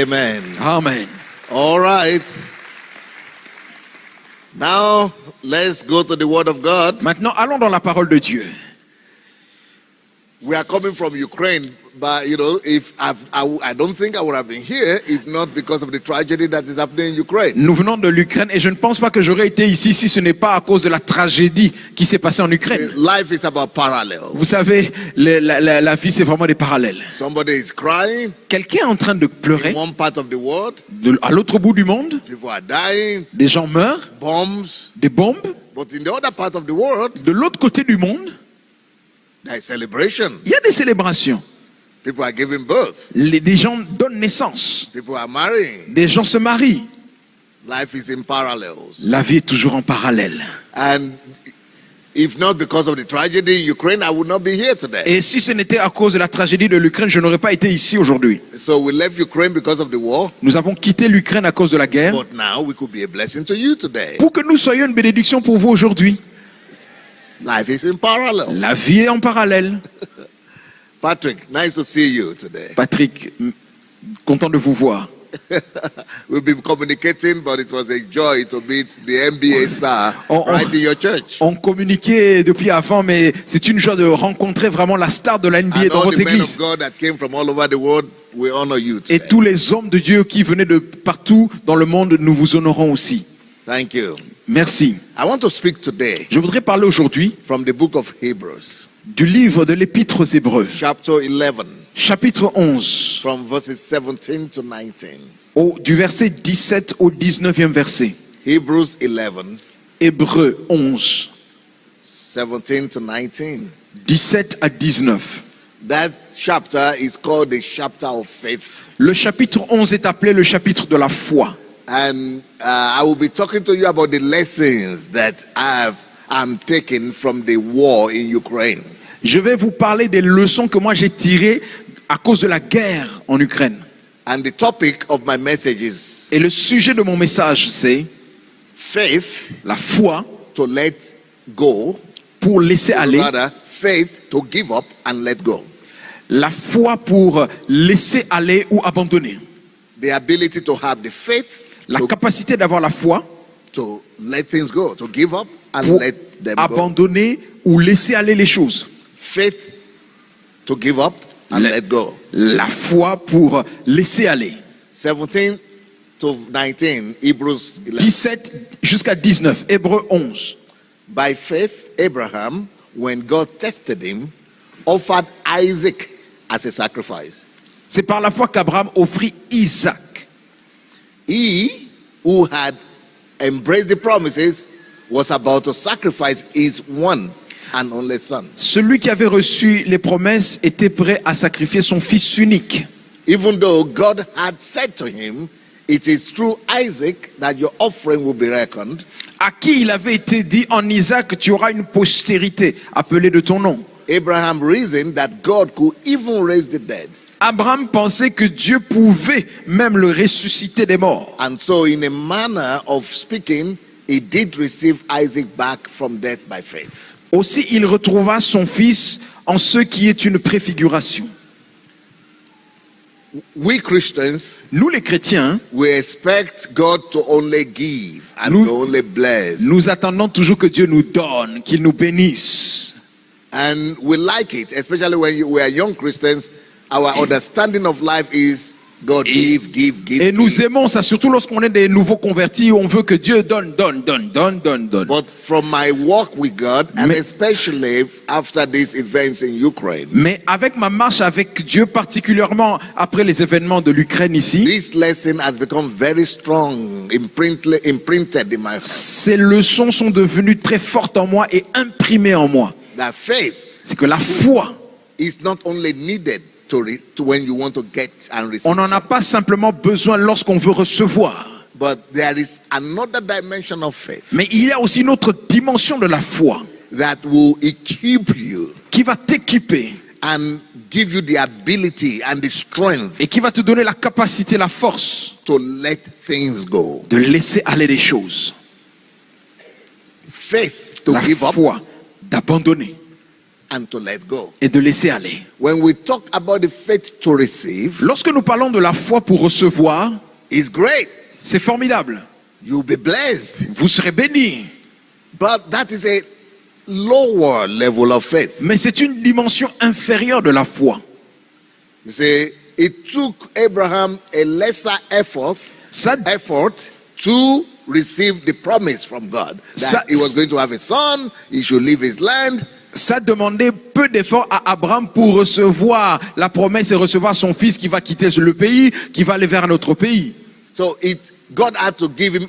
Amen. Amen. All right. Now, let's go to the Word of God. Maintenant, allons dans la parole de Dieu. We are coming from Ukraine, but if I don't think I would have been here if not because of the tragedy that is happening in Ukraine. Nous venons de l'Ukraine et je ne pense pas que j'aurais été ici si ce n'est pas à cause de la tragédie qui s'est passée en Ukraine. Life is about parallel. Vous savez, la vie, c'est vraiment des parallèles. Somebody is crying Quelqu'un est en train de pleurer in one part of the world. à l'autre bout du monde. People are dying, Des gens meurent, bombs. des bombes. But in the other part of the world, De l'autre côté du monde, there is celebration. il y a des célébrations. People are giving birth. Des gens donnent naissance. People are marrying. Des gens se marient. Life is in parallels. La vie est toujours en parallèle. And if not because of the tragedy in Ukraine, I would not be here today. Et si ce n'était à cause de la tragédie de l'Ukraine, je n'aurais pas été ici aujourd'hui. So we left Ukraine because of the war. Nous avons quitté l'Ukraine à cause de la guerre But now we could be a blessing to you today. pour que nous soyons une bénédiction pour vous aujourd'hui. Life is in parallel. La vie est en parallèle. Patrick, nice to see you today. Patrick, content de vous voir. We've been communicating, but it was a joy to meet the NBA star On- right in your church. On communiquait depuis avant, mais c'est une joie de rencontrer vraiment la star de la NBA And dans all votre the men église. of God that came from all over the world, we honor you Et today. tous les hommes de Dieu qui venaient de partout dans le monde, nous vous honorons aussi. Thank you. Merci. I want to speak today Je voudrais parler aujourd'hui from the book of Hebrews, du livre de l'Épître aux Hébreux, chapter 11, chapitre 11, from verses 17 to 19. du verset 17 au 19e verset. Hebrews 11, Hébreux 11, 17 to 19. 17 à 19. That chapter is called the chapter of faith. Le chapitre 11 est appelé le chapitre de la foi. And I will be talking to you about the lessons that I'm taking from the war in Ukraine. Je vais vous parler des leçons que moi j'ai tirées à cause de la guerre en Ukraine. And the topic of my message is Et le sujet de mon message, c'est faith la foi to let go, pour laisser aller, rather, faith to give up and let go. la foi pour laisser aller ou abandonner. The ability to have the faith La to, capacité d'avoir la foi to let things go, to give up and pour let them go. abandonner ou laisser aller les choses. Faith to give up and Le- let go. La foi pour laisser aller. 17 to 19, Hebrews 11. 17 jusqu'à 19, Hébreux 11. By faith, Abraham, when God tested him, offered Isaac as a sacrifice. C'est par la foi qu'Abraham offrit Isaac. He, who had embraced the promises, was about to sacrifice his one and only son. Celui qui avait reçu les promesses était prêt à sacrifier son fils unique. Even though God had said to him, it is through Isaac that your offering will be reckoned, À qui il avait été dit en Isaac, tu auras une postérité appelée de ton nom. Abraham reasoned that God could even raise the dead. Abraham pensait que Dieu pouvait même le ressusciter des morts. And so, in a manner of speaking, he did receive Isaac back from death by faith. Aussi, il retrouva son fils en ce qui est une préfiguration. We Christians, Nous les chrétiens, we expect God to only give and Nous- to only bless. nous attendons toujours que Dieu nous donne, qu'il nous bénisse. And we like it, especially when we are young Christians. Our understanding of life is God give, give, give. Et nous give. aimons ça, surtout lorsqu'on est des nouveaux convertis, on veut que Dieu donne, donne, donne, donne, donne, donne. But from my walk with God, and Mais- especially after these events in Ukraine, Mais avec ma marche avec Dieu, particulièrement après les événements de l'Ukraine ici, this lesson has become very strong, imprinted in my heart. ces leçons sont devenues très fortes en moi et imprimées en moi. That faith C'est que la foi, is not only needed to when you want to get and receive, on n'en a pas simplement besoin lorsqu'on veut recevoir. but there is another dimension of faith Mais il y a aussi une autre dimension de la foi that will equip you qui va t'équiper and give you the ability and the strength et qui va te donner la capacité, la force to let things go. de laisser aller les choses. Faith to La give up foi d'abandonner. and to let go. et de laisser aller. When we talk about the faith to receive, Lorsque nous parlons de la foi pour recevoir, it's great. c'est formidable. You'll be blessed. Vous serez bénis. But that is a lower level of faith. Mais c'est une dimension inférieure de la foi. You see, it took Abraham a lesser Ça, effort to receive the promise from God that he was going to have a son, he should leave his land. ça demandait peu d'efforts à Abraham pour recevoir la promesse et recevoir son fils qui va quitter le pays, qui va aller vers un autre pays. So God had to give him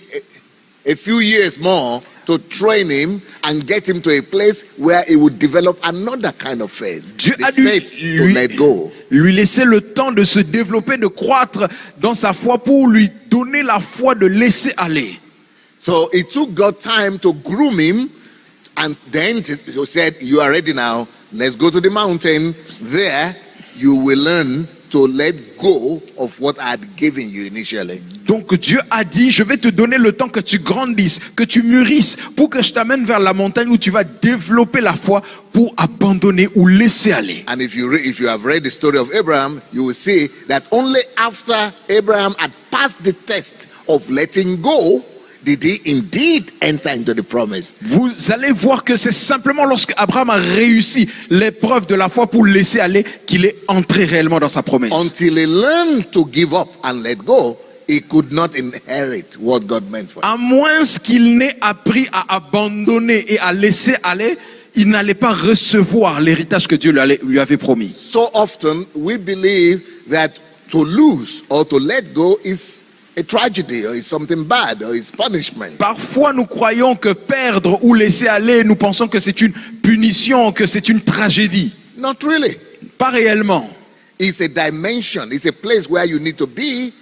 a few years more to train him and get him to a place where he would develop another kind of faith. Dieu The a dû faith to let go. lui laisser le temps de se développer, de croître dans sa foi pour lui donner la foi de laisser aller. So it took God time to groom him, and then he said, "You are ready now. Let's go to the mountain. There you will learn to let go of what I had given you initially." Donc Dieu a dit, je vais te donner le temps que tu grandisses, que tu mûrisses, pour que je t'amène vers la montagne où tu vas développer la foi pour abandonner ou laisser aller. And if you have read the story of Abraham, you will see that only after Abraham had passed the test of letting go did he indeed enter into the promise. Vous allez voir que c'est simplement lorsque Abraham a réussi l'épreuve de la foi pour laisser aller qu'il est entré réellement dans sa promesse. Until he learned to give up and let go, he could not inherit what God meant for him. À moins qu'il n'ait appris à abandonner et à laisser aller, il n'allait pas recevoir l'héritage que Dieu lui avait promis. So often we believe that to lose or to let go is a tragedy or is something bad or is punishment. Parfois, nous croyons que perdre ou laisser aller, nous pensons que c'est une punition, que c'est une tragédie. Not really. Pas réellement. It's a dimension. It's a place where you need to be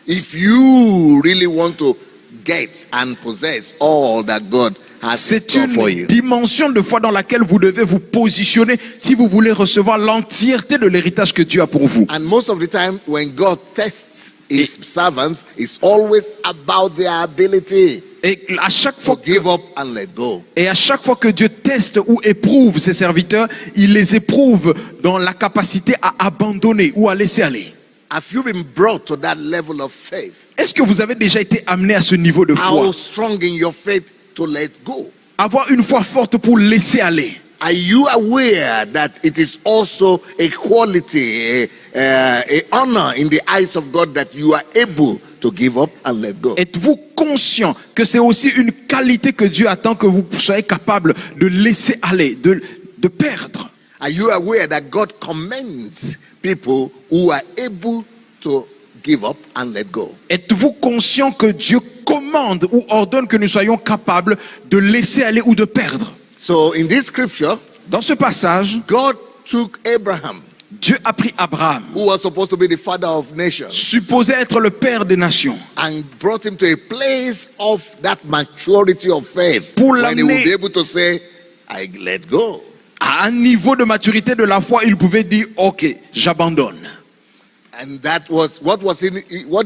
if you really want to get and possess all that God has in C'est store for une you. dimension de foi dans laquelle vous devez vous positionner si vous voulez recevoir l'entièreté de l'héritage que Dieu a pour vous. And most of the time when God tests his servants, it's always about their ability Et à chaque to fois give up and let go. Et à chaque fois que Dieu teste ou éprouve ses serviteurs, il les éprouve dans la capacité à abandonner ou à laisser aller. Have you been brought to that level of faith? Est-ce que vous avez déjà été amené à ce niveau de foi? How strong in your faith to let go? Avoir une foi forte pour laisser aller. Are you aware that it is also a quality, a honor in the eyes of God that you are able to give up and let go? Êtes-vous conscient que c'est aussi une qualité que Dieu attend que vous soyez capable de laisser aller, de perdre? Are you aware that God commends people who are able to give up and let go? Êtes-vous conscient que Dieu commande ou ordonne que nous soyons capables de laisser aller ou de perdre? So in this scripture, Dans ce passage, God took Abraham, Dieu a pris Abraham, who was supposed to be the father of nations, supposé être le père des nations, and brought him to a place of that maturity of faith Pour when he would l'amener- be able to say, I let go. à un niveau de maturité de la foi, il pouvait dire, ok, j'abandonne. And that was what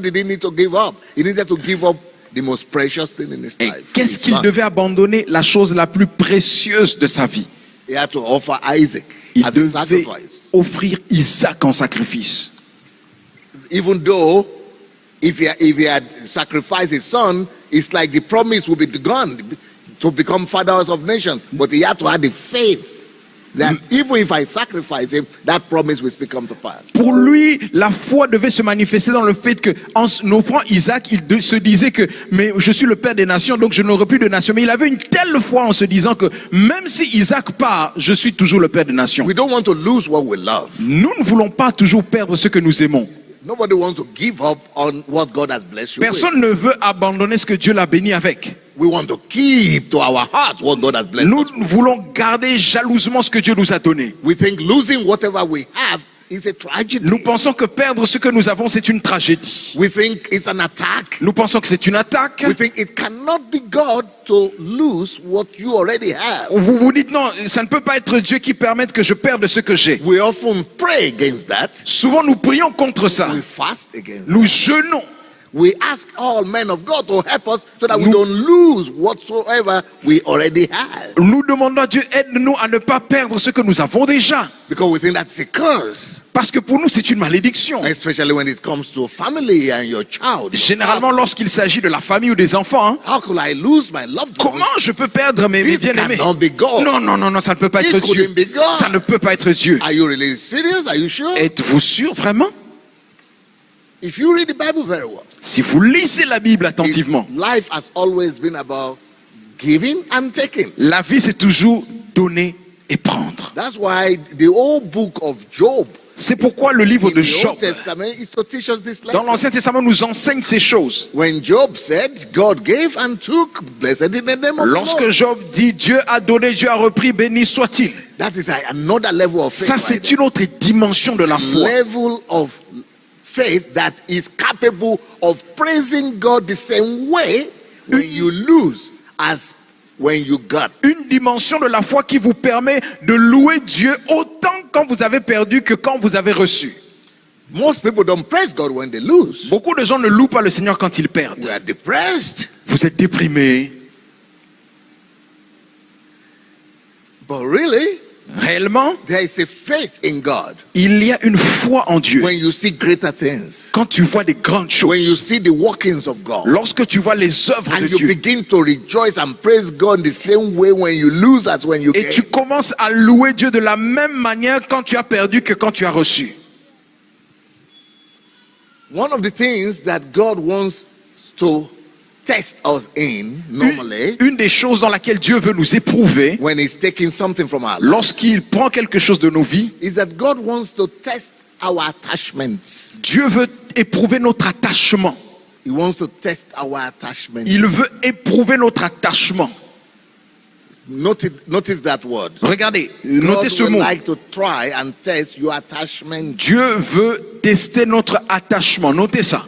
did he need to give up? He needed to give up the most precious thing in his Et life. qu'est-ce his qu'il son. devait abandonner? La chose la plus précieuse de sa vie. He had to offer Isaac Il as a devait sacrifice. offrir Isaac en sacrifice. Even though if he had sacrificed his son, it's like the promise would be gone to become fathers of nations. But he had to have the faith that even if I sacrifice him, that promise will still come to pass. Pour lui, la foi devait se manifester dans le fait que, en offrant Isaac, se disait que, mais je suis le père des nations, donc je n'aurai plus de nations. Mais il avait une telle foi en se disant que, même si Isaac part, je suis toujours le père des nations. We don't want to lose what we love. Nous ne voulons pas toujours perdre ce que nous aimons. Nobody wants to give up on what God has blessed you with. Personne ne veut abandonner ce que Dieu l'a béni avec. We want to keep to our hearts what God has blessed Nous us. voulons garder jalousement ce que Dieu nous a donné. We think losing whatever we have is a tragedy. Nous pensons que perdre ce que nous avons, c'est une tragédie. We think it's an attack. Nous pensons que c'est une attaque. We think it cannot be God to lose what you already have. Vous vous dites non, ça ne peut pas être Dieu qui permette que je perde ce que j'ai. We often pray against that. Souvent nous prions contre ça. We fast against Nous that. jeûnons. we ask all men of God to help us so that we Nous- don't lose whatsoever we already have. Nous demandons à Dieu, aide-nous à ne pas perdre ce que nous avons déjà. Because we think that's a curse, Parce que pour nous, c'est une malédiction. especially when it comes to family and your child. Généralement, lorsqu'il s'agit de la famille ou des enfants, hein, How could I lose my loved ones? comment je peux perdre mes This bien-aimés? cannot be God. Non, non, non, non, ça ne peut pas It être Dieu. couldn't be God. Ça ne peut pas être Dieu. Are you really serious? Are you sure? Êtes-vous sûr vraiment? If you read the Bible very well, Si vous lisez la Bible his attentivement, life has always been about giving and taking. la vie c'est toujours donner et prendre. That's why the whole book of Job C'est pourquoi le livre in de the Job, Old Testament is to teach us this dans lesson. l'Ancien Testament, nous enseigne ces choses. When Job said, God gave and took, blessed in the name of the Lorsque Lord. Job dit Dieu a donné, Dieu a repris, béni soit-il. That is another level of faith. Ça, right c'est there. une autre dimension de la foi. Level of faith that is capable of praising God the same way when you lose as when you got. Une dimension de la foi qui vous permet de louer Dieu autant quand vous avez perdu que quand vous avez reçu. Most people don't praise God when they lose. Beaucoup de gens ne louent pas le Seigneur quand ils perdent. We are depressed, Vous êtes déprimé. but really, Réellement, there is a faith in God il y a une foi en Dieu. when you see greater things, Quand tu vois des grandes when you choses, see the workings of God, lorsque tu vois les œuvres de and you Dieu, begin to rejoice and praise God the same way when you lose as when you et tu get. commences à louer Dieu de la même manière quand tu as perdu que quand tu as reçu. One of the things that God wants to test us in normally Une des choses dans laquelle Dieu veut nous éprouver, when He's taking something from our life lorsqu'il prend quelque chose de nos vies, is that God wants to test our attachments. Dieu veut éprouver notre attachement. He wants to test our attachments. Il veut éprouver notre attachement. Notice that word. Regardez, God notez ce would mot. like to try and test your attachment. Dieu veut tester notre attachement. Notez ça.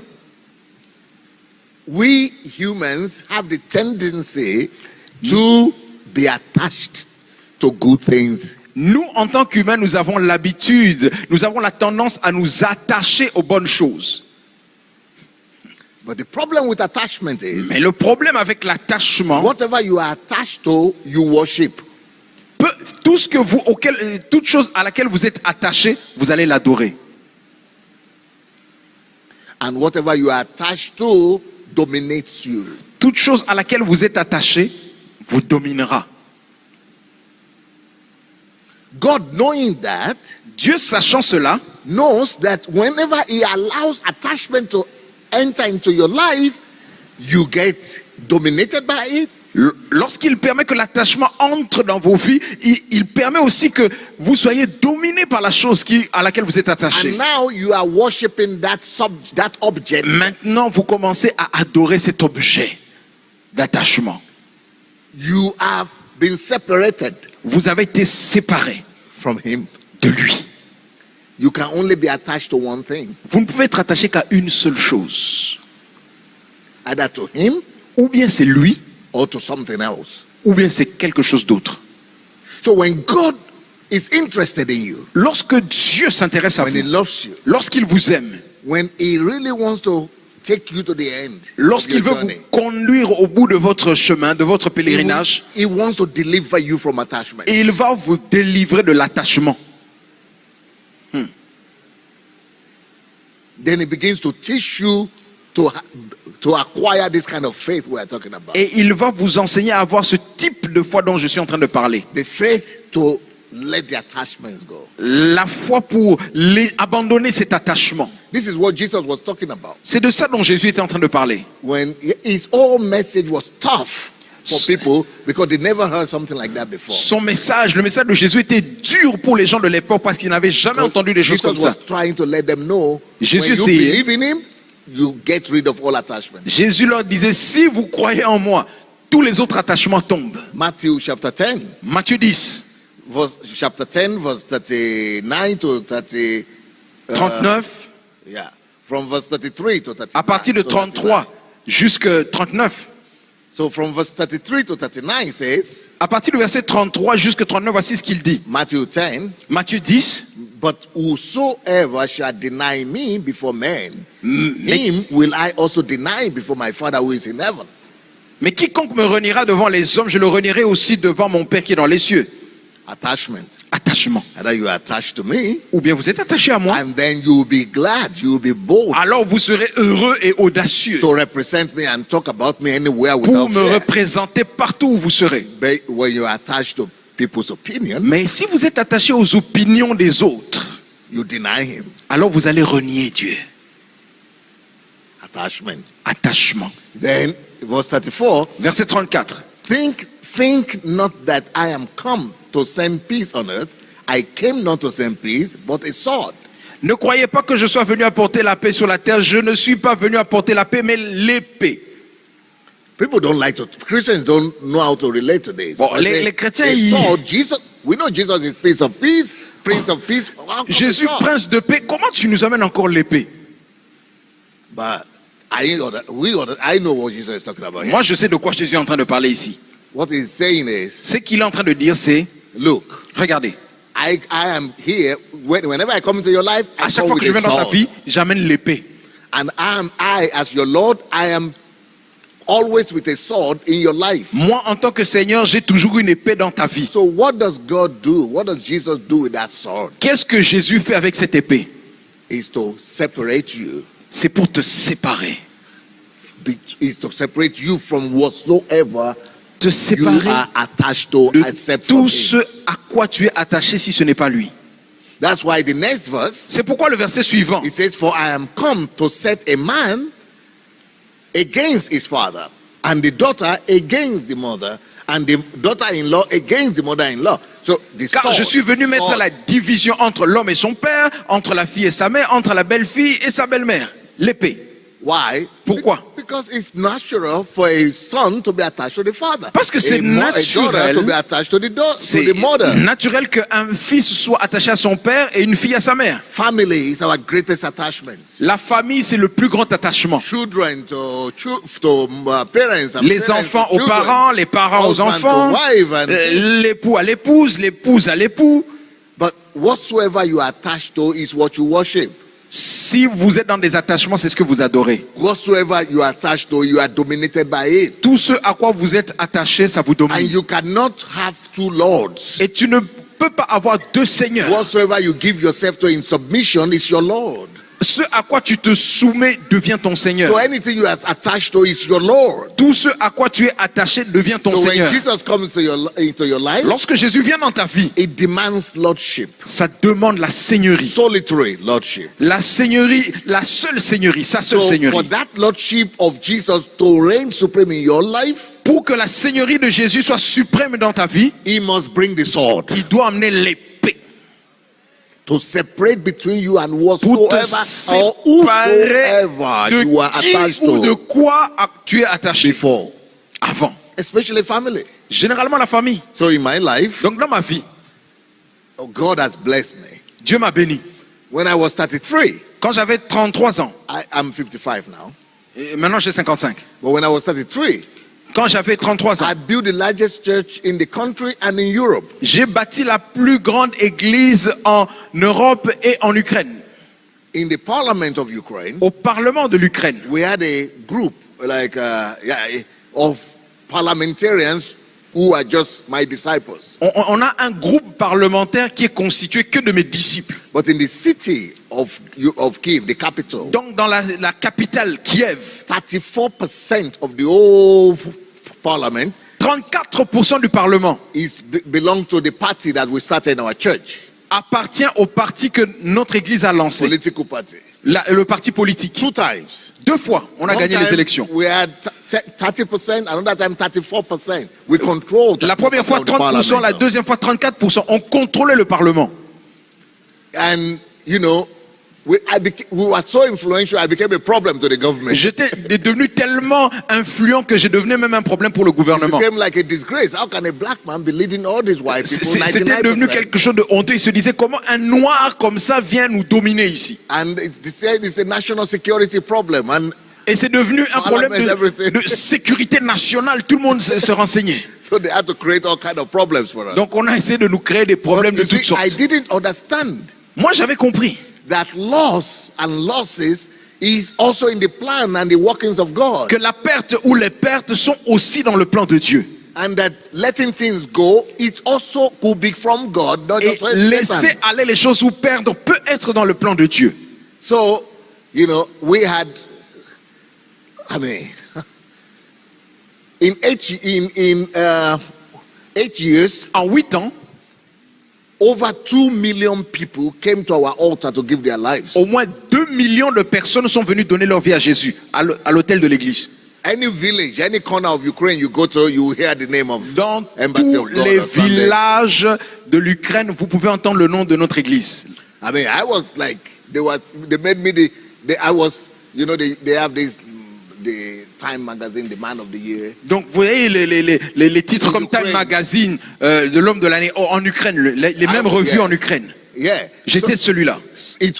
We humans have the tendency to be attached to good things. Nous, en tant qu'humains, nous avons l'habitude, nous avons la tendance à nous attacher aux bonnes choses. But the problem with attachment is Mais le problème avec l'attachement, whatever you are attached to, you worship. tout ce que vous, toute chose à laquelle vous êtes attaché, vous allez l'adorer. And whatever you are attached to dominates you. Toute chose à laquelle vous êtes attaché vous dominera. God, knowing that, Dieu, sachant cela, knows that whenever He allows attachment to enter into your life, you get dominated by it. lorsqu'il permet que l'attachement entre dans vos vies, il permet aussi que vous soyez dominé par la chose à laquelle vous êtes attaché. And now you are worshiping that object. Maintenant, vous commencez à adorer cet objet d'attachement. You have been separated Vous avez été séparé from Him. de lui. You can only be attached to one thing, Vous ne pouvez être attaché qu'à une seule chose. either to Him Ou bien c'est lui, or to something else. ou bien c'est quelque chose d'autre. So when God is interested in you, Lorsque Dieu s'intéresse à when He vous, loves you, lorsqu'il vous aime, when He really wants to take you to the end of lorsqu'il your veut vous journey, conduire au bout de votre chemin, de votre pèlerinage, He wants to deliver you from attachment. et il va vous délivrer de l'attachement. Then He begins to teach you to acquire this kind of faith we are talking about. Et il va vous enseigner à avoir ce type de foi dont je suis en train de parler. The faith to let the attachments go. La foi pour abandonner cet attachement. This is what Jesus was talking about. C'est de ça dont Jésus était en train de parler. When His whole message was tough for people because they never heard something like that before. Son message, le message de Jésus était dur pour les gens de l'époque parce qu'ils n'avaient jamais entendu des choses Jesus comme ça. was trying to let them know Jésus when you essayait. believe in Him, you get rid of all attachment. Jésus leur disait, si vous croyez en moi, tous les autres attachements tombent. Matthew chapter 10, Matthieu 10, chapter 10, verse 39 to 30. 39, Yeah, from verse 33 to 39. à partir de 33 jusqu'à 39. So from verse 33 to 39 says, À partir du verset 33 jusqu'à 39, voici ce qu'il dit. Matthew 10, Matthieu 10, But whosoever shall deny me before men, him will I also deny before my Father who is in heaven. Mais quiconque me reniera devant les hommes, je le renierai aussi devant mon Père qui est dans les cieux. Attachment. Attachement. Either you are attached to me, Ou bien vous êtes attaché à moi, and then you will be glad, you will be bold alors vous serez heureux et audacieux to represent me and talk about me anywhere pour without me fear. représenter partout où vous serez. But when you are attached to people's opinion, Mais si vous êtes attaché aux opinions des autres, you deny him. alors vous allez renier Dieu. Attachment. Attachement. Then, verse 34, Verset 34. think not that I am come to send peace on earth. I came not to send peace, but a sword. Ne croyez pas que je sois venu apporter la paix sur la terre. Je ne suis pas venu apporter la paix, mais l'épée. People don't like to, Christians don't know how to relate to this. Bon, I say, les chrétiens, a ils- sword, Jesus, we know Jesus is Prince of Peace, Prince of Peace. How come a Jésus, sword? prince de paix, comment tu nous amènes encore l'épée? But I know what Jesus is talking about here. Moi, je sais de quoi Jésus est en train de parler ici. What he's saying is, Ce qu'il est en train de dire, c'est, look, regardez, I am here. Whenever I come into your life, I à chaque come fois que je with viens a dans ta sword. vie, j'amène l'épée. And I, as your Lord, I am always with a sword in your life. Moi, en tant que Seigneur, j'ai toujours une épée dans ta vie. So what does God do? What does Jesus do with that sword? Qu'est-ce que Jésus fait avec cette épée? Is to separate you. C'est pour te séparer. Is to separate you from whatsoever Te you séparer are attached to, de except from tout him. ce à quoi tu es attaché si ce n'est pas lui. That's why the next verse, C'est pourquoi le verset suivant, it says, "For I am come to set a man against his father, and the daughter against the mother, and the daughter-in-law against the mother-in-law." So the car sword, je suis venu mettre sword. la division entre l'homme et son père, entre la fille et sa mère, entre la belle-fille et sa belle-mère. L'épée. Why? Pourquoi? Because it's natural for a son to be attached to the father. Parce que c'est A daughter naturel. to be attached to C'est the mother. naturel qu'un fils soit attaché à son père et une fille à sa mère. Family is our greatest attachment. La famille, c'est le plus grand attachement. Children to parents, and Les parents enfants to aux children, parents, les parents aux husband enfants, to wife, and l'époux à l'épouse, l'épouse à l'époux. but whatsoever you are attached to is what you worship. Si vous êtes dans des attachements, c'est ce que vous adorez. Whatsoever you are attached to, you are dominated by it. Tout ce à quoi vous êtes attaché, ça vous And domine. you cannot have two lords. Et tu ne peux pas avoir deux seigneurs. Whatsoever you give yourself to in submission is your Lord. Ce à quoi tu te soumets devient ton Seigneur. So anything you are attached to is your Lord. Tout ce à quoi tu es attaché devient ton So when Seigneur. Jesus comes into your life, Lorsque Jésus vient dans ta vie, it demands lordship, ça demande la seigneurie. solitary lordship. La seigneurie, la seule seigneurie, sa seule So for seigneurie. that lordship of Jesus to reign supreme in your life, Pour que la seigneurie de Jésus soit suprême dans ta vie, he must bring the sword il doit amener l'épée to separate between you and pour te whatsoever or séparer whosoever you are de qui attached ou de to quoi tu es attaché before, avant. especially family. Généralement la famille. So in my life, Donc dans ma vie, God has blessed me. Dieu m'a béni. When I was 33, Quand j'avais 33 ans, I'm 55 now, et maintenant j'ai 55. but when I was 33, Quand j'avais 33 ans, I built the largest church in the country and in Europe. j'ai bâti la plus grande église en Europe et en Ukraine. In the parliament of Ukraine, Au Parlement de l'Ukraine, we had a group of parliamentarians who are just my disciples. on a un groupe parlementaire qui est constitué que de mes disciples. But in the city of Kiev, the capital, Donc dans la capitale, Kiev, 34% of the whole parliament 34% du Parlement belong to the party that we started in our church, appartient au parti que notre église a lancé, political party. le parti politique. 2 times. 2 fois, on a One gagné time les élections. we had 30%, another time 34%. We controlled La première fois 30% of the 30%, la parliament. deuxième fois 34%. On contrôlait le Parlement. And you know, we were so influential, I became a problem to the government. J'étais devenu tellement influent que j'ai devenu même un problème pour le It gouvernement. became like a disgrace. How can a black man be leading all these white people? C'était devenu 99%. quelque chose de honteux. Il se disait comment un noir comme ça vient nous dominer ici. And it's a national security problem. And Et c'est devenu un problème everything. de sécurité nationale. Tout le monde se renseignait. so they had to create all kind of problems for us. Donc on a essayé de nous créer des problèmes But de you toutes see, I sortes. didn't understand Moi, j'avais compris that loss and losses is also in the plan and the workings of God. que la perte ou les pertes sont aussi dans le plan de Dieu. And that letting things go, it also could be from God, not Et just laisser Satan. aller les choses ou perdre peut être dans le plan de Dieu. So, we had, I mean, in 8 years, En 8 ans, over 2 million people came to our altar to give their lives. au moins 2 millions de personnes sont venues donner leur vie à Jésus, à l'autel de l'église. Any village, any corner of Ukraine you go to, you hear the name of Dans Embassy tous of God les or Sunday. villages de l'Ukraine, vous pouvez entendre le nom de notre église. I mean, I was like, they made me they have this, the Time magazine, the Man of the Year. Donc vous voyez les titres En comme Time Ukraine. Magazine, de l'homme de l'année, en Ukraine, les mêmes revues yeah. en Ukraine. Yeah. J'étais So celui-là.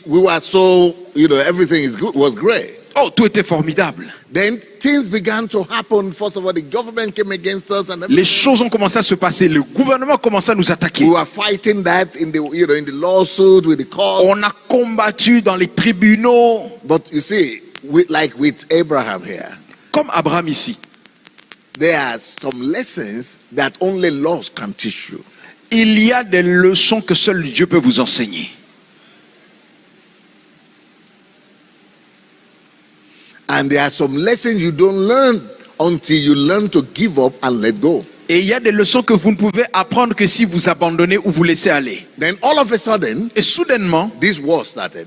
we were so, everything was great. Oh, tout était formidable. Then things began to happen. First of all, the government came against us, and Les choses ont commencé à se passer. Le gouvernement commençait à nous attaquer. we were fighting that in the, in the lawsuit with the court. On a combattu dans les tribunaux, But you see, like with Abraham here, comme Abraham ici. there are some lessons that only laws can teach you. Il y a des leçons que seul Dieu peut vous enseigner. And there are some lessons you don't learn until you learn to give up and let go. Et il y a des leçons que vous ne pouvez apprendre que si vous abandonnez ou vous laissez aller. Then all of a sudden, Et soudainement, this war started.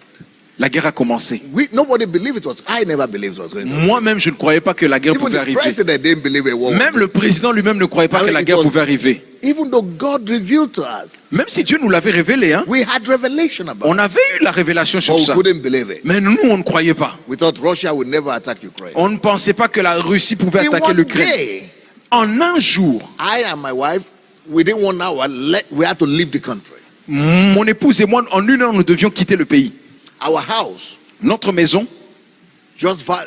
la guerre a commencé. Nobody believed it was. I never believed it was going to. Moi-même, je ne croyais pas que la guerre Even pouvait the arriver. president didn't believe a war. Même le président lui-même ne croyait pas I que mean, la it guerre was- pouvait arriver. Even though God revealed to us, Même si Dieu nous l'avait révélé, hein, we had revelation about on it, avait eu la révélation sur but we ça. couldn't believe it. Mais nous, on ne croyait pas. We thought Russia would never attack Ukraine. On ne pensait pas que la Russie pouvait In attaquer one l'Ukraine. day, En un jour, I and my wife, within 1 hour, we had to leave the country. mon épouse et moi, en 1 heure, nous devions quitter le pays. Our house, Notre maison,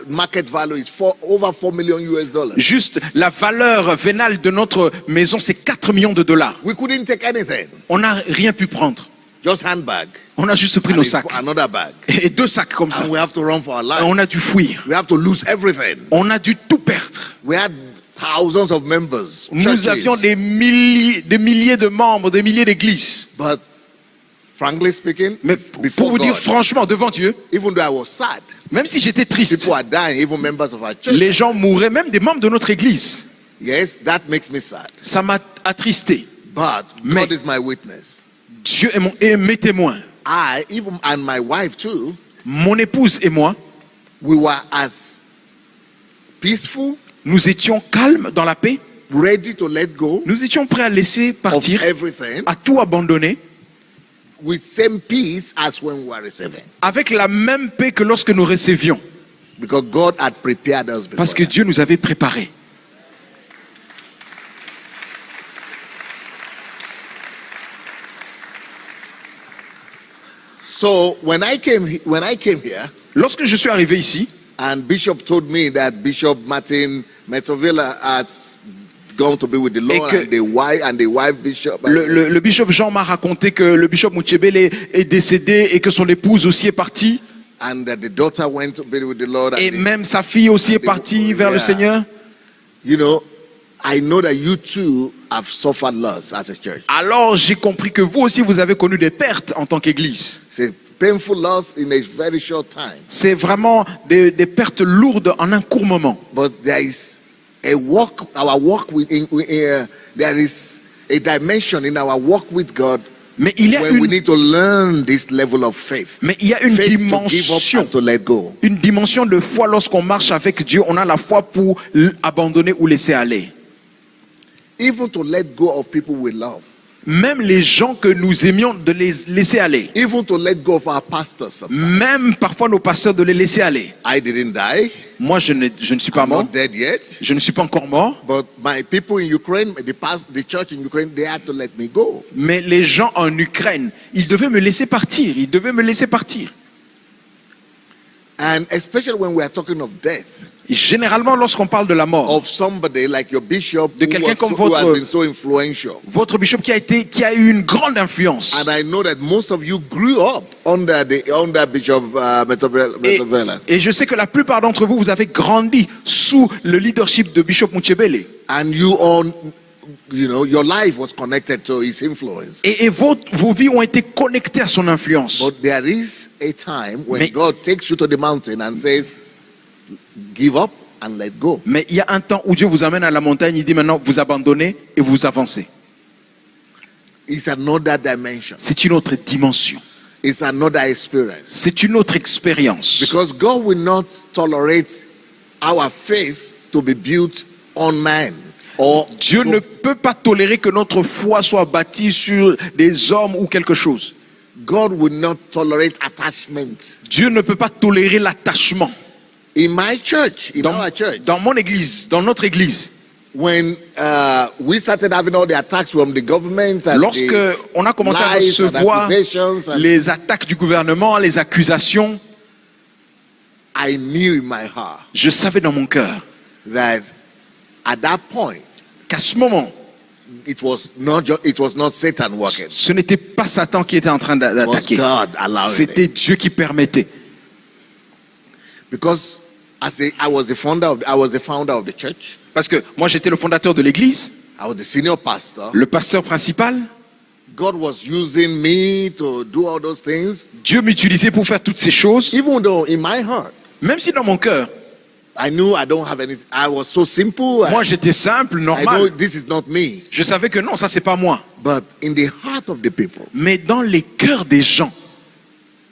market value is over $4 million US. juste la valeur vénale de notre maison, c'est 4 millions de dollars. We couldn't take anything. On n'a rien pu prendre. Just handbag. On a juste pris And nos sacs. another bag. Et 2 sacs comme ça. And we have to run for our life. On a dû fuir. We have to lose everything. On a dû tout perdre. We had thousands of members. Nous churches. avions des milliers de membres, des milliers d'églises. But frankly speaking, Mais before pour vous dire God, franchement, devant Dieu, even though I was sad, même si j'étais triste, people are dying, even members of our church. les gens mouraient, même des membres de notre église. Yes, that makes me sad. Ça m'a attristé. But Mais- God is my witness. Dieu est mes témoins. I, even and my wife too, Mon épouse et moi, we were as peaceful, nous étions calmes dans la paix. ready to let go Nous étions prêts à laisser of partir, everything à tout abandonner, with same peace as when we were receiving. avec la même paix que lorsque nous recevions. Because God had prepared us before. Parce que Dieu nous avait préparés. So when I came here, Lorsque je suis arrivé ici, and Bishop told me that Bishop Martin Metzovilla has gone to be with the Lord, que- and the wife Bishop. le bishop Jean m'a raconté que le bishop Muchebele est décédé et que son épouse aussi est partie. And that the daughter went to be with the Lord. Et And même sa fille aussi est partie vers le Yeah. Seigneur. you know, I know that you too have suffered loss as a church. Alors j'ai compris que vous aussi vous avez connu des pertes en tant qu'église. It's a painful loss in a very short time. C'est vraiment des pertes lourdes en un court moment. But there is a walk, our walk with, there is a dimension in our walk with God Mais il y a when we une, need to learn this level of faith. mais il y a une Faith to give up dimension. and to let go. Une dimension de foi lorsqu'on marche avec Dieu, on a la foi pour abandonner ou laisser aller. Even to let go of people we love. Même les gens que nous aimions, de les laisser aller. Even to let go of our pastors sometimes. Même parfois nos pasteurs de les laisser aller. I didn't die. Moi, je ne suis pas I'm mort. not dead yet. Je ne suis pas encore mort. But my people in Ukraine, the church in Ukraine, they had to let me go. Mais les gens en Ukraine, ils devaient me laisser partir. Ils devaient me laisser partir. And especially when we are talking of death, Et généralement, lorsqu'on parle de la mort, of somebody like your bishop De quelqu'un comme who has votre- been so influential. votre bishop qui a eu une grande influence. And I know that most of you grew up under Bishop Metavela. Et je sais que la plupart d'entre vous, vous avez grandi sous le leadership de Bishop Muchebele. And your life was connected to his influence. Et vos vies ont été connectées à son influence. But there is a time when Mais- God takes you to the mountain and says, give up and let go. Mais il y a un temps où Dieu vous amène à la montagne, il dit maintenant, vous abandonnez et vous avancez. It's another dimension. C'est une autre dimension. It's another experience. C'est une autre expérience. Because God will not tolerate our faith to be built on man. Or Dieu ne peut pas tolérer que notre foi soit bâtie sur des hommes ou quelque chose. God will not tolerate attachment. Dieu ne peut pas tolérer l'attachement. In my church, in our church, Dans mon église, dans notre église, when we started having all the attacks from the government and lorsque the on a commencé à lies and recevoir accusations, and les attaques du gouvernement, les accusations, I knew in my heart je savais dans mon cœur that at that point qu'à ce moment, it was not Satan working. ce n'était pas Satan qui était en train d'attaquer. God allowing C'était it. Dieu qui permettait. Because I was the founder of the church. Parce que moi, j'étais le fondateur de l'église, I was the senior pastor. le pasteur principal. God was using me to do all those things. Dieu m'utilisait pour faire toutes ces choses, Even though in my heart, même si dans mon cœur, I knew I don't have any. I was so simple. moi, j'étais simple, I know normal. this is not me. Je savais que non, ça, c'est pas moi. But in the heart of the people, Mais dans les cœurs des gens,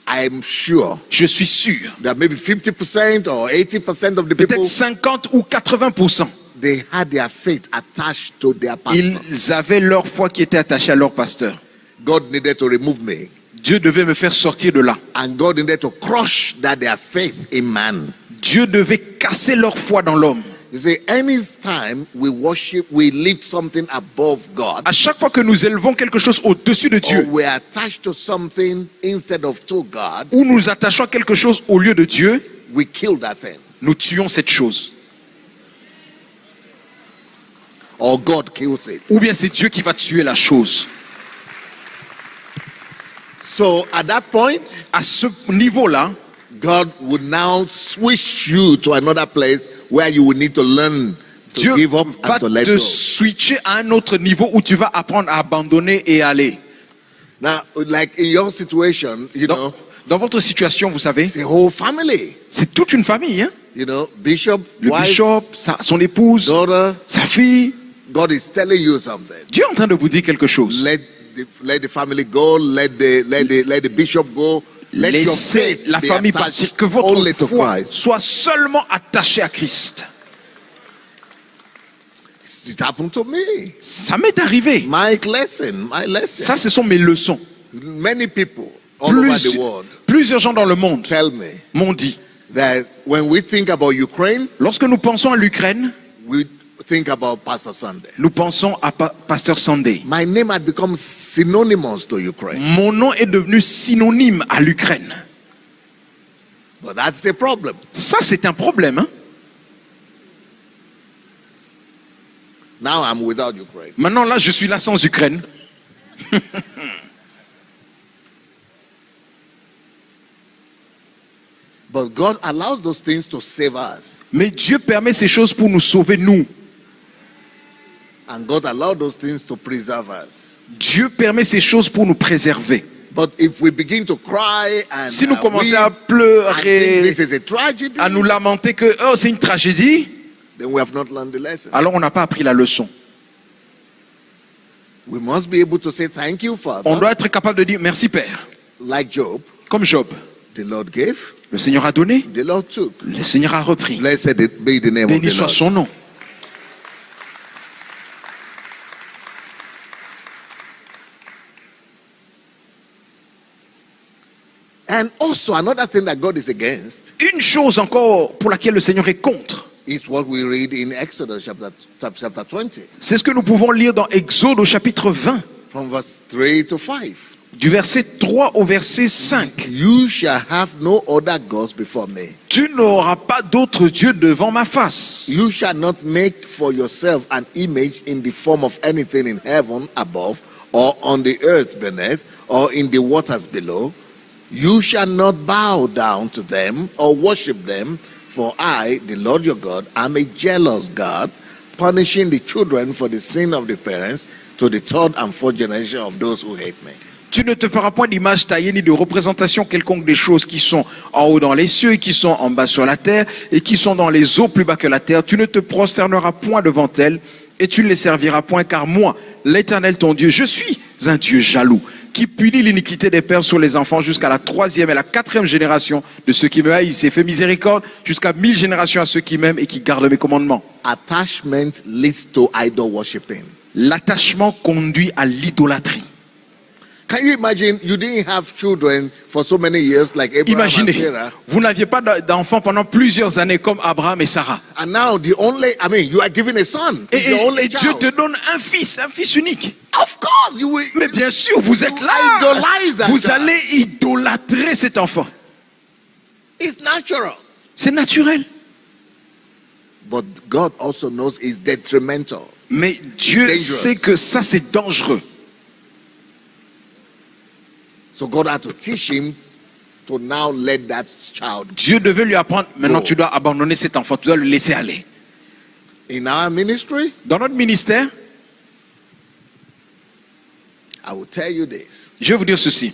I'm sure je suis sûr, that maybe 50% or 80% of the people, peut-être 50 ou 80%, they had their faith attached to their pastor. ils avaient leur foi qui était attachée à leur pasteur. God needed to remove me. Dieu devait me faire sortir de là. And God needed to crush their faith in man. Dieu devait casser leur foi dans l'homme. You see, anytime we worship, we lift something above God, À chaque fois que nous élevons quelque chose au-dessus de or Dieu, we're attached to something instead of to God, ou nous attachons à quelque chose au lieu de Dieu, we kill that thing. nous tuons cette chose. Or God kills it. Ou bien c'est Dieu qui va tuer la chose. So at that point, À ce niveau-là, God would now switch you to another place where you will need to learn to Dieu give up va and to let te go. switcher à un autre niveau où tu vas apprendre à abandonner et aller. Now, like in your situation, Dans votre situation, vous savez, it's a whole family. c'est toute une famille. Hein? Bishop, Le wife, bishop, son épouse, daughter. sa fille. God is telling you something. Dieu est en train de vous dire quelque chose. Let the family go. Let the bishop go. Let your Laissez faith la be famille attached partir, que only votre to foi Christ. soit seulement attachée à Christ. It happened to me. Ça m'est arrivé. My lesson. Ça, ce sont mes leçons. Many people all over the world Plusieurs gens dans le monde tell me m'ont dit, that when we think about Ukraine, lorsque nous pensons à l'Ukraine, we think about Pastor Sunday. nous pensons à Pasteur Sunday. My name had become synonymous to Ukraine. Mon nom est devenu synonyme à l'Ukraine. But that's a problem. Ça, c'est un problème. Hein? Now I'm without Ukraine. Maintenant, là, je suis là sans Ukraine. But God allows those things to save us. Mais Dieu permet ces choses pour nous sauver, nous. And God allowed those things to preserve us. Dieu permet ces choses pour nous préserver. But if we begin to cry and Si nous commençons à weep, I think pleurer, this is a tragedy, à nous lamenter que oh, c'est une tragédie, then we have not learned the lesson. alors on n'a pas appris la leçon. We must be able to say thank you, Father. On doit être capable de dire merci Père. Like Job, Comme Job, the Lord gave, le Seigneur a donné, the Lord took. le Seigneur a repris. Blessed be the name of Béni the soit Lord. son nom. And also another thing that God is against Une chose encore pour laquelle le Seigneur est contre, is what we read in Exodus chapter 20, c'est ce que nous pouvons lire dans Exode au chapitre 20, from verse 3 to 5. Du verset 3 au verset 5. You shall have no other gods before me. Tu n'auras pas d'autre Dieu devant ma face. You shall not make for yourself an image in the form of anything in heaven above, or on the earth beneath, or in the waters below. You shall not bow down to them or worship them, for I, the Lord your God, am a jealous God, punishing the children for the sin of the parents to the third and fourth generation of those who hate me. Tu ne te feras point d'image taillée ni de représentation quelconque des choses qui sont en haut dans les cieux et qui sont en bas sur la terre et qui sont dans les eaux plus bas que la terre. Tu ne te prosterneras point devant elles et tu ne les serviras point, car moi, l'Éternel ton Dieu, je suis un Dieu jaloux qui punit l'iniquité des pères sur les enfants jusqu'à la 3e et la 4e génération de ceux qui me haïssent et fait miséricorde jusqu'à 1000 générations à ceux qui m'aiment et qui gardent mes commandements. Attachment leads to idol worshiping. L'attachement conduit à l'idolâtrie. Can you imagine you didn't have children for so many years like Abraham and Imaginez, Sarah, vous n'aviez pas d'enfants pendant plusieurs années comme Abraham et Sarah. and now you are given a son. It's your only Et Dieu child. te donne un fils unique. Of course, you will. Mais bien sûr, vous êtes You là. idolize that Vous child. allez idolâtrer cet enfant. It's natural. C'est naturel. But God also knows it's detrimental. Mais Dieu dangerous. sait que ça, c'est dangereux. So God had to teach him to now let that child. Dieu devait lui apprendre, maintenant Oh. tu dois abandonner cet enfant, tu dois le laisser aller. In our ministry, Dans notre ministère, I will tell you this. je vais vous dire ceci.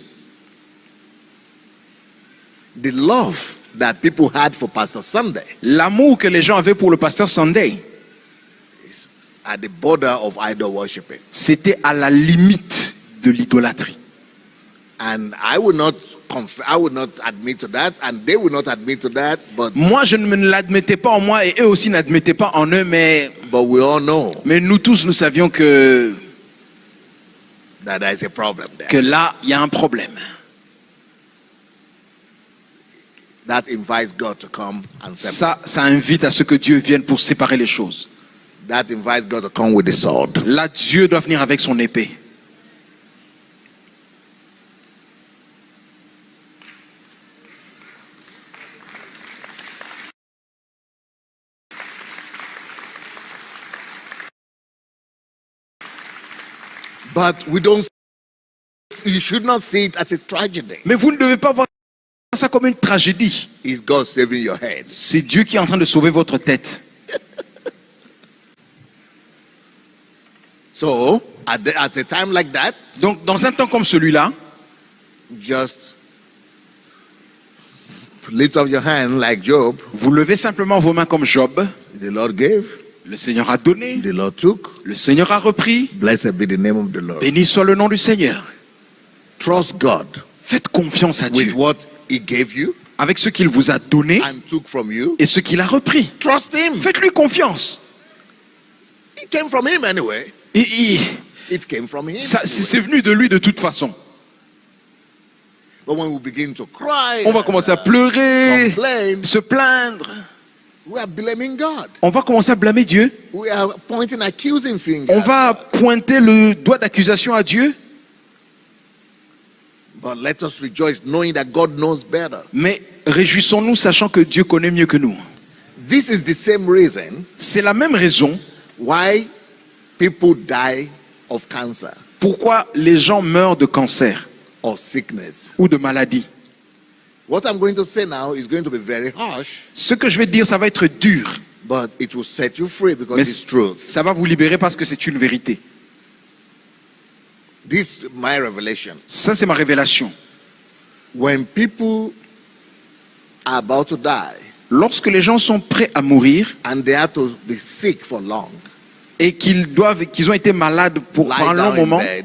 The love that people had for Pastor Sunday L'amour que les gens avaient pour le pasteur Sunday, is at the border of idol worshiping. c'était à la limite de l'idolâtrie. And I will not admit to that, and they will not admit to that, but Moi, je ne me l'admettais pas en moi et eux aussi n'admettaient pas en eux, mais we all know nous tous, nous savions que that there is a problem there. là, il y a un problème. That invites God to come and separate. Ça invite à ce que Dieu vienne pour séparer les choses. That invites God to come with the sword. Là, Dieu doit venir avec son épée. But we don't. You should not see it as a tragedy. Mais vous ne devez pas voir ça comme une tragédie. It's God saving your head. C'est Dieu qui est en train de sauver votre tête. So at a time like that, Donc, dans un temps comme celui-là, just lift up your hand like Job. vous levez simplement vos mains comme Job. The Lord gave, Le Seigneur a donné, the Lord took. le Seigneur a repris. Blessed be the name of the Lord. Béni soit le nom du Seigneur. Trust God Faites confiance à with Dieu what He gave you avec ce qu'il vous a donné and took from you. et ce qu'il a repris. Trust Him. Faites-lui confiance. It came from Him anyway. It came from Him. C'est venu de lui de toute façon. But when we begin to cry, On va commencer à pleurer, complain, se plaindre. we are blaming God. On va commencer à blâmer Dieu. We are pointing accusing fingers. On va pointer le doigt d'accusation à Dieu. But let us rejoice knowing that God knows better. Mais réjouissons-nous sachant que Dieu connaît mieux que nous. This is the same reason C'est la même raison why people die of cancer pourquoi les gens meurent de cancer or sickness. ou de maladie. What I'm going to say now is going to be very harsh, Ce que je vais dire, ça va être dur, but it will set you free because mais it's truth. ça va vous libérer parce que c'est une vérité. This is my revelation. Ça, c'est ma révélation. When people are about to die Lorsque les gens sont prêts à mourir and they have to be sick for long, et qu'ils ont été malades pour un lie long down in moment, bed,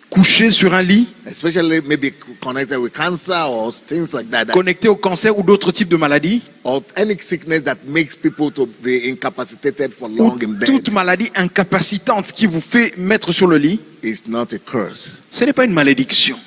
couchés sur un lit, especially maybe connected with cancer or things like that, connectés au cancer ou d'autres types de maladies, or any sickness that makes people to be incapacitated for ou long in bed, toute maladie incapacitante qui vous fait mettre sur le lit, is not a curse. ce n'est pas une malédiction.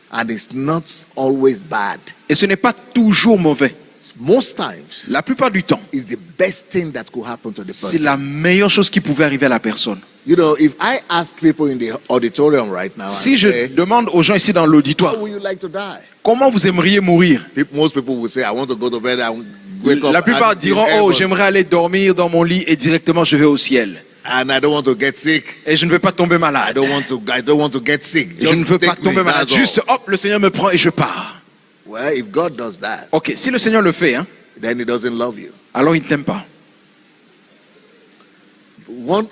And it's not always bad. Et ce n'est pas toujours mauvais. most times, La plupart du temps, is the best thing that could happen to the c'est person. la meilleure chose qui pouvait arriver à la personne. You know, if I ask people in the auditorium right now, Si and je say, demande aux gens ici dans l'auditoire, how would you like to die? comment vous aimeriez mourir? Most people will say, I want to go to bed and wake up. La plupart and diront, in oh, heaven, j'aimerais aller dormir dans mon lit et directement je vais au ciel. and I don't want to get sick. Et je ne veux pas tomber I malade. don't want to get sick. Je ne Just veux pas take me, tomber malade. that's all. Juste, hop, le Seigneur me prend et je pars. Well, if God does that, Ok, si le Seigneur le fait, hein, then He doesn't love you. alors il ne t'aime pas.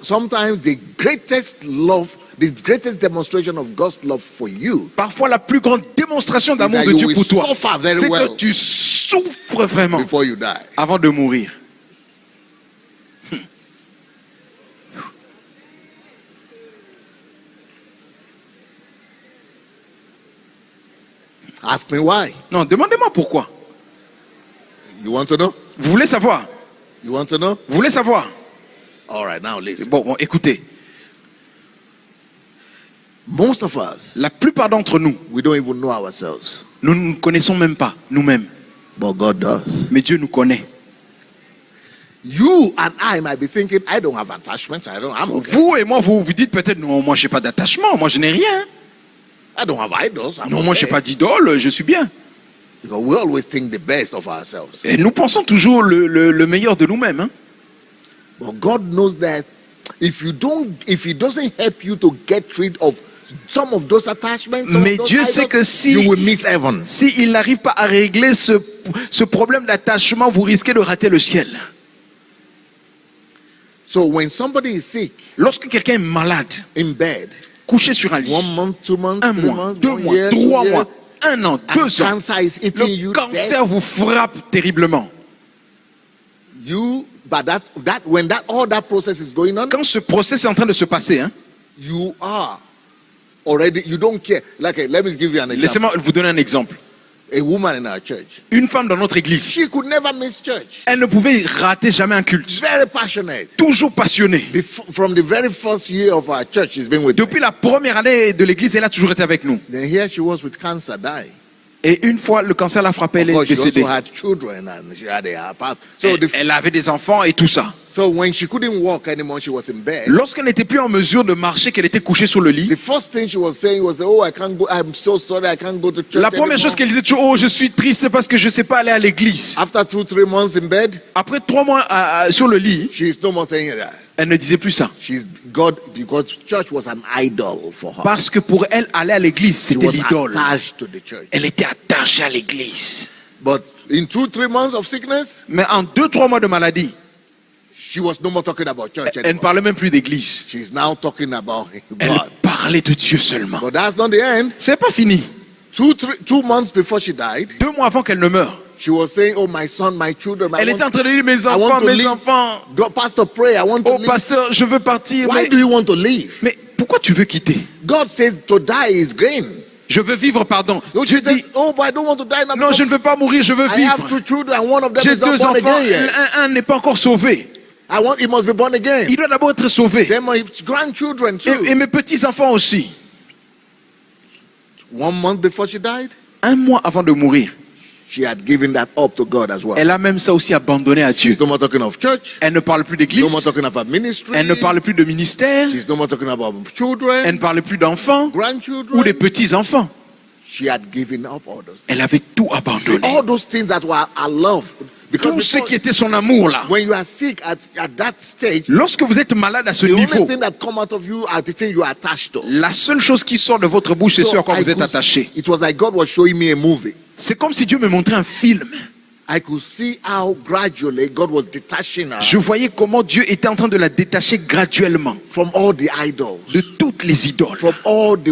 Sometimes the greatest demonstration of God's love for you Parfois, la plus grande démonstration d'amour that de you Dieu will pour toi, suffer very c'est well que tu souffres vraiment before you die. avant de mourir. Ask me why. Non, demandez-moi pourquoi. You want to know? Vous voulez savoir? You want to know? Vous voulez savoir? All right, now listen. Bon, écoutez. Most of us, La plupart d'entre nous, we don't even know ourselves, nous ne nous connaissons même pas nous-mêmes. but God does. Mais Dieu nous connaît. You and I might be thinking, I don't have attachments. I'm okay. Vous et moi, vous vous dites peut-être, non, moi, je n'ai pas d'attachement. Moi, je n'ai rien. I don't have idols. I'm Non, moi, je n'ai okay. pas d'idole. Je suis bien. Because we always think the best of ourselves. Et nous pensons toujours le meilleur de nous-mêmes. Hein. But God knows that if He doesn't help you to get rid of some of those attachments, some Mais of those Dieu sait idols, que si- you will miss heaven. S'il n'arrive pas à régler ce problème d'attachement, vous risquez de rater le ciel. So when somebody is sick Lorsque quelqu'un est malade, in bed, couché sur un lit, 1 month, 2 months, un 3 mois, months, 2 1 mois, year, 3 2 mois, years, 1 an, and 2 ans, cancer is eating you le dead, cancer vous frappe terriblement. but when all that process is going on, Quand ce process est en train de se passer, hein, you are already, you don't care. Like, let me give you an example. laissez-moi vous donner un exemple. A woman in our church, Une femme dans notre église, she could never miss church. elle ne pouvait rater jamais un culte. Very passionate. Toujours passionnée. From the very first year of our church, she's been with me. Depuis la première année de l'église, elle a toujours été avec nous. Then here she was with cancer, dying. Et une fois le cancer l'a frappée, elle Of est course, she also décédée. had children and she had a part. So, Elle avait des enfants et tout ça. so when she couldn't walk anymore, she was in bed. Lorsqu'elle n'était plus en mesure de marcher, qu'elle était couchée sur le lit, The first thing she was saying was, "Oh, I can't go. I'm so sorry. I can't go to church la première anymore." chose qu'elle disait, oh, je suis triste parce que je ne sais pas aller à l'église. After 2-3 months in bed, Après 3 mois sur le lit, she's no more saying that. elle ne disait plus ça. She's God because church was an idol for her. Parce que pour elle, aller à l'église, She c'était was l'idole. attached to the church. Elle était attachée à l'église. But in 2-3 months of sickness, Mais en 2-3 mois de maladie, she was no more talking about church elle ne anymore. parlait même plus d'église. She's now talking about Elle God. parlait de Dieu seulement. But that's not the end. C'est pas fini. 2 months before she died, 2 mois avant qu'elle ne meure, she was saying, "Oh, my son, my children, elle était en train de dire, mes I want enfants, to mes leave. enfants. God, Pastor, pray. I want to Oh leave." pasteur, je veux partir. Why do you want to leave? Mais pourquoi tu veux quitter? God says to die is gain. Je veux vivre, pardon. Don't Dieu you think, dit, "Oh, but I don't want to die now." non, je ne veux pas mourir, je veux I have vivre. 2 children, and one of them J'ai is not 2 born enfants, again yet. un n'est pas encore sauvé. He must be born again. Il doit d'abord être sauvé. Then my grandchildren too. Et mes petits-enfants aussi. 1 month before she died, 1 mois avant de mourir, she had given that up to God as well. elle a même ça aussi abandonné à Dieu. She's no more talking of church. Elle ne parle plus No d'église. more talking about ministry. Elle ne parle plus de ministère. She's no more talking about Elle children, ne parle plus d'enfants ou grandchildren. des petits-enfants. She had given up all those things. Elle avait tout See, abandonné. all those things that were her love. Because Tout ce before- qui était son amour là. when you are sick at that stage, Lorsque vous êtes malade à ce the only niveau, thing that come out of you are the things you are attached to. la seule chose qui sort de votre bouche, c'est ce à quoi I vous êtes could attaché. see- it was like God was showing me a movie. C'est comme si Dieu me montrait un film. I could see how gradually God was detaching her Je voyais comment Dieu était en train de la détacher graduellement from all the idols, de toutes les idoles, from all the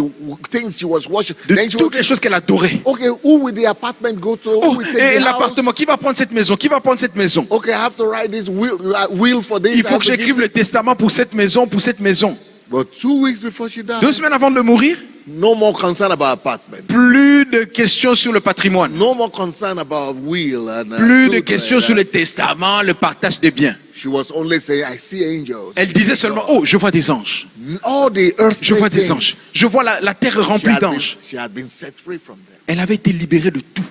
things she was watching. de Then she was toutes les saying, choses qu'elle adorait. okay, who will the apartment go to? Who Oh, will take et the l'appartement, house? qui va prendre cette maison? Qui va prendre cette maison? Okay, I have to write this will for this. Il I faut have que to j'écrive give le this. testament pour cette maison, pour cette maison. But 2 weeks before she died, 2 semaines avant de mourir, no more concern about apartment. plus de questions sur le patrimoine, No more concern about will and plus de children questions and sur le testament, le partage des biens. She was only saying, I see angels. Elle disait seulement, oh, je vois des anges, All the earthly je vois des things. anges, je vois la terre She remplie had been- d'anges. she had been set free from them. Elle avait été libérée de tout.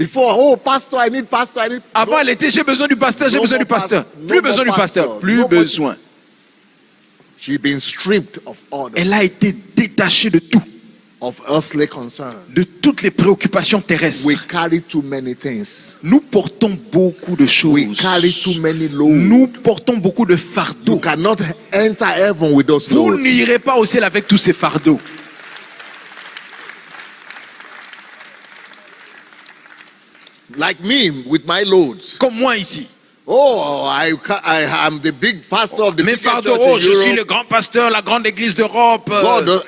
Before, oh, pastor, I need pastor, I need. Avant, elle était, j'ai besoin du pasteur, j'ai No besoin more du pasteur. pastor. Plus No besoin more du pasteur, pastor. plus No more- besoin. She's been stripped of all the, Elle a été détachée de tout, of earthly concern. de toutes les préoccupations terrestres. We carry too many things. Nous portons beaucoup de We choses. carry too many loads. Nous portons beaucoup de You fardeaux. cannot enter heaven with those Vous loads. n'irez pas au ciel avec tous ces fardeaux. Like me with my loads. Comme moi ici. Oh, I am the big pastor of the Mes biggest fardeaux, church oh, in je suis le Europe. grand pasteur, la grande église d'Europe.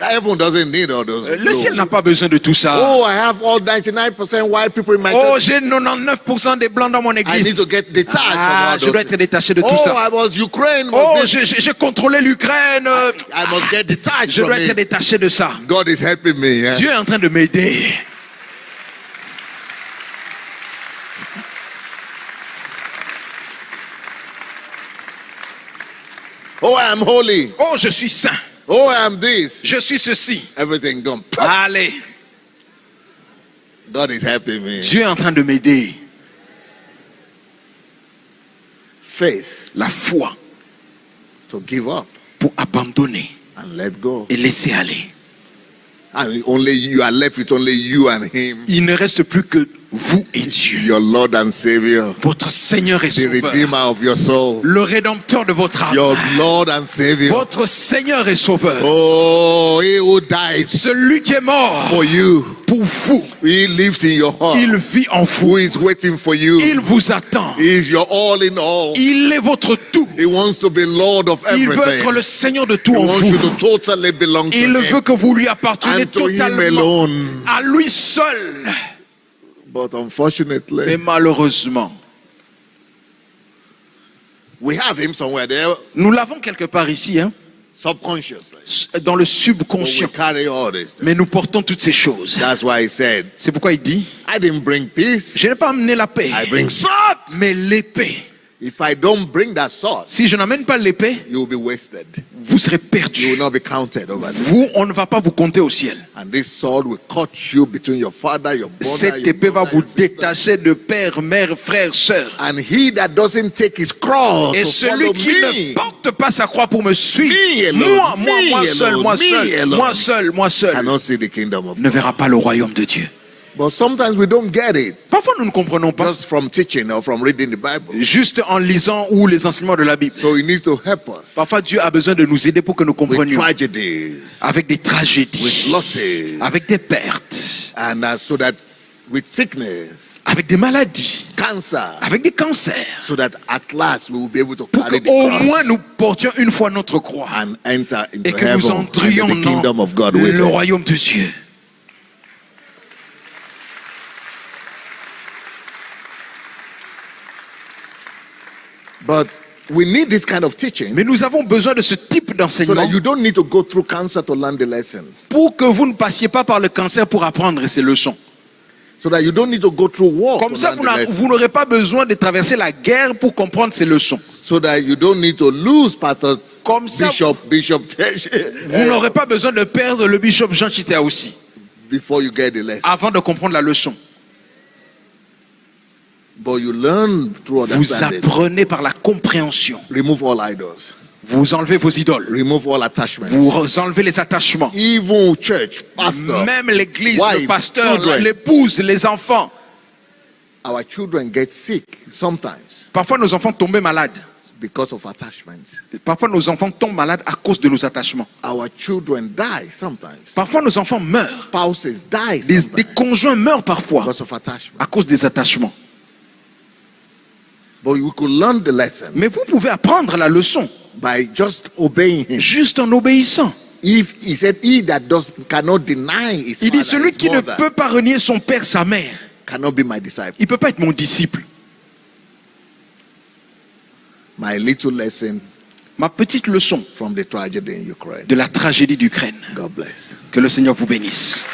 Heaven doesn't need all those Le ciel loads. n'a pas besoin de tout ça. Oh, I have all 99% white people in my Oh, church. j'ai 99% des blancs dans mon I église. need to get detached from Ah, all je dois those. être détaché de tout Oh, ça. I was Ukraine. Oh, Was this. j'ai contrôlé l'Ukraine. I must get detached Je from dois être it. détaché de ça. God is helping me. Yeah? Dieu est en train de m'aider. Oh, I am holy. Oh, je suis saint. Oh, I am this. Je suis ceci. Everything gone. Allez, God is helping me. Dieu est en train de m'aider. Faith La foi to give up pour abandonner and let go. et laisser aller. And only you are left with only you and Him, Il ne reste plus que vous et Dieu, your Lord and Savior, votre Seigneur et the Sauveur, Redeemer of your soul, le Rédempteur de votre âme, your Lord and Savior. votre Seigneur et Sauveur, Oh, He who died celui qui est mort for you, pour vous. He lives in your heart. Il vit en Who vous. is waiting for you? Il vous attend. He is your all in all. Il est votre tout. He wants to be Lord of Il veut être everything. le Seigneur de He tout en wants you vous. to totally belong to Il veut Him que vous lui appartenez and to Him totalement alone. à lui seul. But Mais unfortunately, malheureusement, we have Him somewhere there, nous l'avons quelque part ici, hein, subconsciously. dans le But we subconscient. carry all this. Mais nous portons toutes ces choses. That's why He said, C'est pourquoi il dit, I didn't bring peace, je n'ai pas amené la paix, I bring sword. mais l'épée. If I don't bring that sword, Si je n'amène pas l'épée, you will be wasted. vous serez You will perdus. not be counted over there. Vous, on ne va pas vous compter au ciel. And this sword will cut you between your father, your brother, Cette your épée va mother vous and sister. détacher de père, mère, frère, sœur. And he that doesn't take his cross Et to celui follow qui me, ne porte pas sa croix pour me suivre, Me alone, moi me seul, alone, moi me seul, alone. moi seul, moi seul, cannot see the kingdom of ne God. verra pas le royaume de Dieu. But sometimes we don't get it Parfois, nous ne comprenons pas, just from teaching or from reading the Bible. juste en lisant ou les enseignements de la Bible. So he needs to help us Parfois, Dieu a besoin de nous aider pour que nous with comprenions. tragedies, Avec des with tragédies, losses, avec des pertes, and so that with sickness, avec des maladies, cancer, avec des cancers. so that at last we will be able to Pour carry the qu'au moins cross nous portions une fois notre croix and enter et into que nous heaven entrions and the dans kingdom of God with le him. royaume de Dieu. But we need this kind of teaching Mais nous avons besoin de ce type so d'enseignement that you don't need to go through cancer to learn the lesson. pour que vous ne passiez pas par le cancer pour apprendre ces leçons. So that you don't need to go through war Comme to ça, learn the lesson. vous n'aurez pas besoin de traverser la guerre pour comprendre ces leçons. So that you don't need to lose Pastor Comme ça, Bishop vous n'aurez pas besoin de perdre le bishop Jean Chita aussi before you get the lesson. avant de comprendre la leçon. But you learn through Vous understanding. apprenez par la compréhension. Remove all idols. Vous enlevez vos idoles. Remove all attachments. Vous enlevez les attachements. Even church, pastor, Même l'église, wives, le pasteur, children. l'épouse, les enfants. our children get sick sometimes Parfois, nos enfants tombent malades. because of attachments. Parfois, nos enfants tombent malades à cause de nos attachements. Our children die sometimes. Parfois, nos enfants meurent. Spouses die Des sometimes conjoints meurent parfois because of attachment. à cause des attachements. But we could learn the lesson Mais vous pouvez apprendre la leçon by just obeying him. juste en obéissant. If he said, he that cannot deny his Il dit, father, celui his qui ne mother, peut pas renier son père, sa mère, cannot be my disciple. il ne peut pas être mon disciple. My little lesson Ma petite leçon from the tragedy in Ukraine. de la tragédie d'Ukraine. God bless. Que le Seigneur vous bénisse.